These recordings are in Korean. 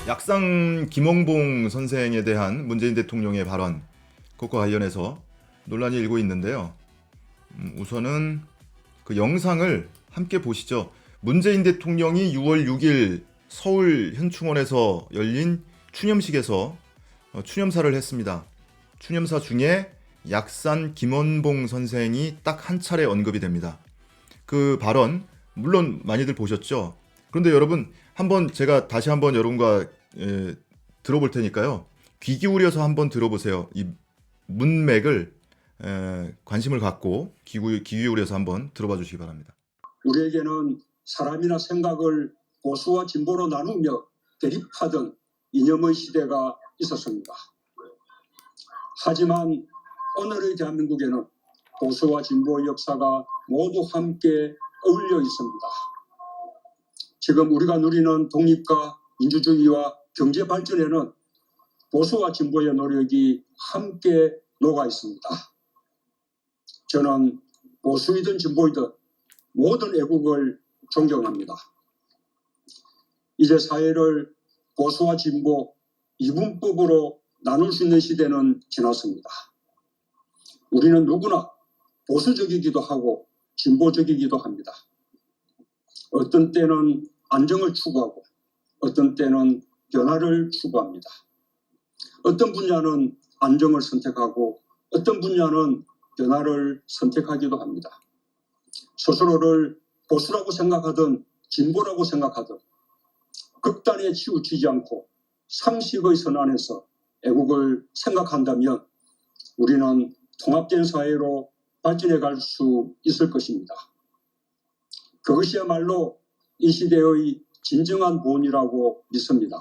약상 김홍봉 선생에 대한 문재인 대통령의 발언, 그것과 관련해서 논란이 일고 있는데요. 우선은 그 영상을 함께 보시죠. 문재인 대통령이 6월 6일 서울 현충원에서 열린 추념식에서 추념사를 했습니다. 추념사 중에 약산 김원봉 선생이 딱 한 차례 언급이 됩니다. 그 발언 물론 많이들 보셨죠. 그런데 여러분 한번 제가 다시 한번 여러분과 들어볼 테니까요. 귀 기울여서 한번 들어보세요. 이 문맥을 관심을 갖고 귀 기울여서 한번 들어봐 주시기 바랍니다. 우리에게는 사람이나 생각을 보수와 진보로 나누며 대립하던 이념의 시대가 있었습니다. 하지만 오늘의 대한민국에는 보수와 진보의 역사가 모두 함께 어울려 있습니다. 지금 우리가 누리는 독립과 민주주의와 경제 발전에는 보수와 진보의 노력이 함께 녹아 있습니다. 저는 보수이든 진보이든 모든 애국을 존경합니다. 이제 사회를 보수와 진보 이분법으로 나눌 수 있는 시대는 지났습니다. 우리는 누구나 보수적이기도 하고 진보적이기도 합니다. 어떤 때는 안정을 추구하고 어떤 때는 변화를 추구합니다. 어떤 분야는 안정을 선택하고 어떤 분야는 변화를 선택하기도 합니다. 스스로를 보수라고 생각하든 진보라고 생각하든 극단에 치우치지 않고 상식의 선 안에서 애국을 생각한다면 우리는 통합된 사회로 발전해 갈 수 있을 것입니다. 그것이야말로 이 시대의 진정한 보온이라고 믿습니다.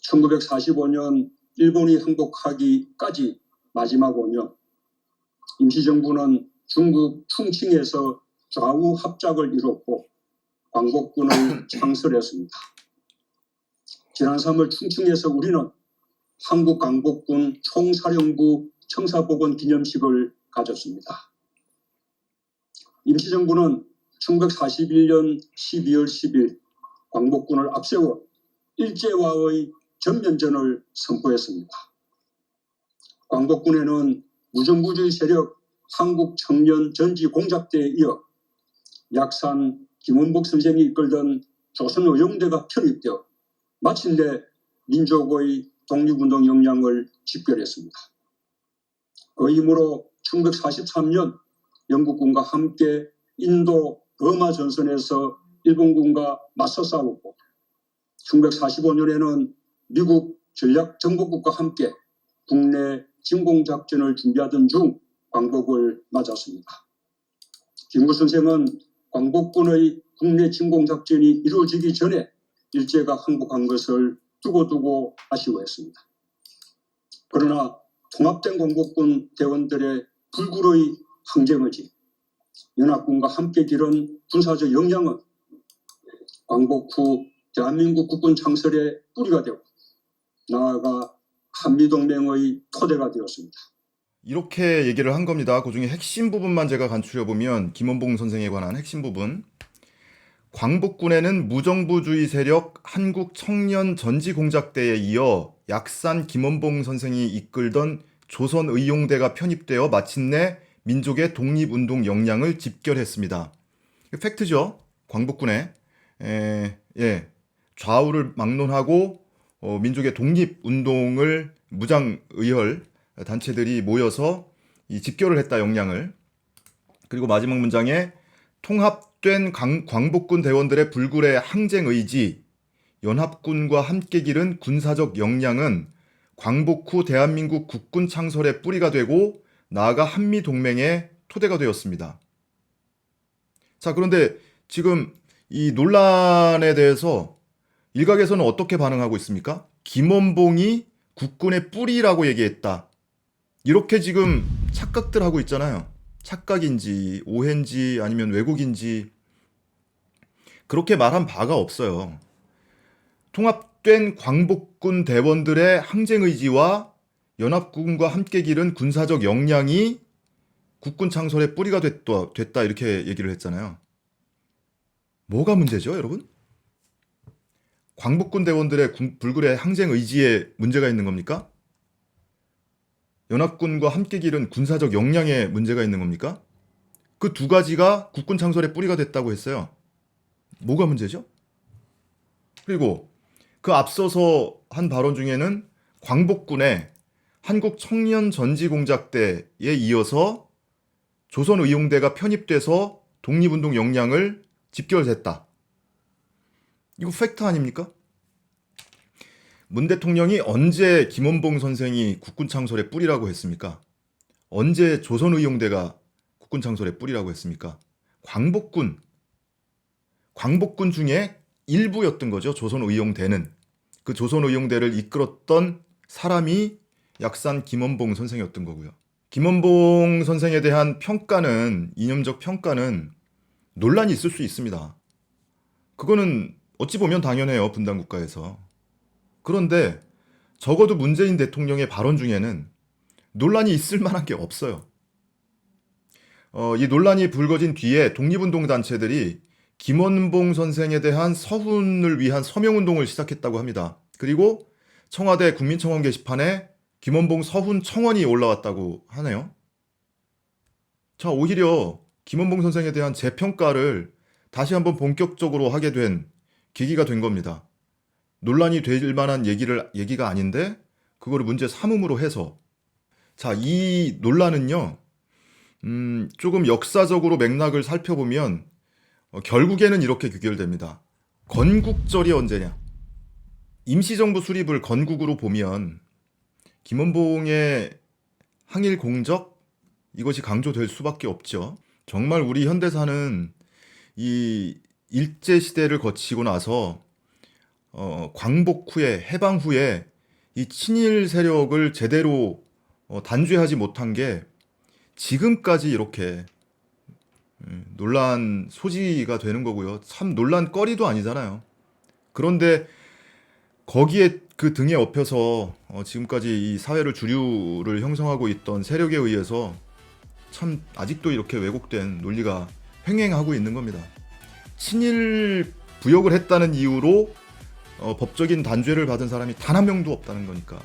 1945년 일본이 항복하기까지 마지막 5년 임시정부는 중국 충칭에서 좌우 합작을 이뤘고 광복군을 창설했습니다. 지난 3월 충칭에서 우리는 한국 광복군 총사령부 청사복원 기념식을 가졌습니다. 임시정부는 1941년 12월 10일 광복군을 앞세워 일제와의 전면전을 선포했습니다. 광복군에는 무정부주의 세력 한국청년전지공작대에 이어 약산 김원복 선생이 이끌던 조선의용대가 편입되어 마침내 민족의 독립운동 역량을 집결했습니다. 그 힘으로 1943년 영국군과 함께 인도 버마 전선에서 일본군과 맞서 싸웠고 1945년에는 미국 전략정보국과 함께 국내 진공작전을 준비하던 중 광복을 맞았습니다. 김구 선생은 광복군의 국내 진공작전이 이루어지기 전에 일제가 항복한 것을 두고두고 아쉬워했습니다. 그러나 통합된 광복군 대원들의 불굴의 항쟁의지, 연합군과 함께 기른 군사적 역량은 광복 후 대한민국 국군 창설의 뿌리가 되고 나아가 한미동맹의 토대가 되었습니다. 이렇게 얘기를 한 겁니다. 그 중에 핵심 부분만 제가 간추려보면 김원봉 선생에 관한 핵심 부분. 광복군에는 무정부주의 세력 한국청년전지공작대에 이어 약산 김원봉 선생이 이끌던 조선의용대가 편입되어 마침내 민족의 독립운동 역량을 집결했습니다. 팩트죠. 광복군에 좌우를 막론하고 민족의 독립운동을 무장의혈 단체들이 모여서 이 집결을 했다, 역량을. 그리고 마지막 문장에 통합된 광복군 대원들의 불굴의 항쟁의지, 연합군과 함께 기른 군사적 역량은 광복 후 대한민국 국군 창설의 뿌리가 되고 나아가 한미동맹의 토대가 되었습니다. 자, 그런데 지금 이 논란에 대해서 일각에서는 어떻게 반응하고 있습니까? 김원봉이 국군의 뿌리라고 얘기했다. 이렇게 지금 착각들 하고 있잖아요. 착각인지 오해인지 아니면 왜곡인지 그렇게 말한 바가 없어요. 통합된 광복군 대원들의 항쟁의지와 연합군과 함께 기른 군사적 역량이 국군 창설의 뿌리가 됐다 이렇게 얘기를 했잖아요. 뭐가 문제죠, 여러분? 광복군 대원들의 불굴의 항쟁 의지에 문제가 있는 겁니까? 연합군과 함께 기른 군사적 역량에 문제가 있는 겁니까? 그 두 가지가 국군 창설의 뿌리가 됐다고 했어요. 뭐가 문제죠? 그리고 그 앞서서 한 발언 중에는 광복군의 한국 청년 전지 공작 때에 이어서 조선의용대가 편입돼서 독립운동 역량을 집결했다. 이거 팩트 아닙니까? 문 대통령이 언제 김원봉 선생이 국군 창설의 뿌리라고 했습니까? 언제 조선의용대가 국군 창설의 뿌리라고 했습니까? 광복군 중에 일부였던 거죠. 조선의용대는. 그 조선의용대를 이끌었던 사람이 약산 김원봉 선생이었던 거고요. 김원봉 선생에 대한 평가는, 이념적 평가는 논란이 있을 수 있습니다. 그거는 어찌 보면 당연해요. 분단국가에서. 그런데 적어도 문재인 대통령의 발언 중에는 논란이 있을 만한 게 없어요. 이 논란이 불거진 뒤에 독립운동 단체들이 김원봉 선생에 대한 서훈을 위한 서명운동을 시작했다고 합니다. 그리고 청와대 국민청원 게시판에 김원봉 서훈 청원이 올라왔다고 하네요. 자, 오히려 김원봉 선생에 대한 재평가를 다시 한번 본격적으로 하게 된 계기가 된 겁니다. 논란이 될 만한 얘기가 아닌데 그거를 문제 삼음으로 해서. 자, 이 논란은요. 조금 역사적으로 맥락을 살펴보면 결국에는 이렇게 귀결됩니다. 건국절이 언제냐? 임시정부 수립을 건국으로 보면 김원봉의 항일 공적 이것이 강조될 수밖에 없죠. 정말 우리 현대사는 이 일제시대를 거치고 나서 광복 후에 해방 후에 이 친일 세력을 제대로 단죄하지 못한 게 지금까지 이렇게 논란 소지가 되는 거고요. 참 논란거리도 아니잖아요. 그런데 거기에 그 등에 업혀서 지금까지 이 사회를 주류를 형성하고 있던 세력에 의해서 참 아직도 이렇게 왜곡된 논리가 횡행하고 있는 겁니다. 친일 부역을 했다는 이유로 법적인 단죄를 받은 사람이 단 한 명도 없다는 거니까.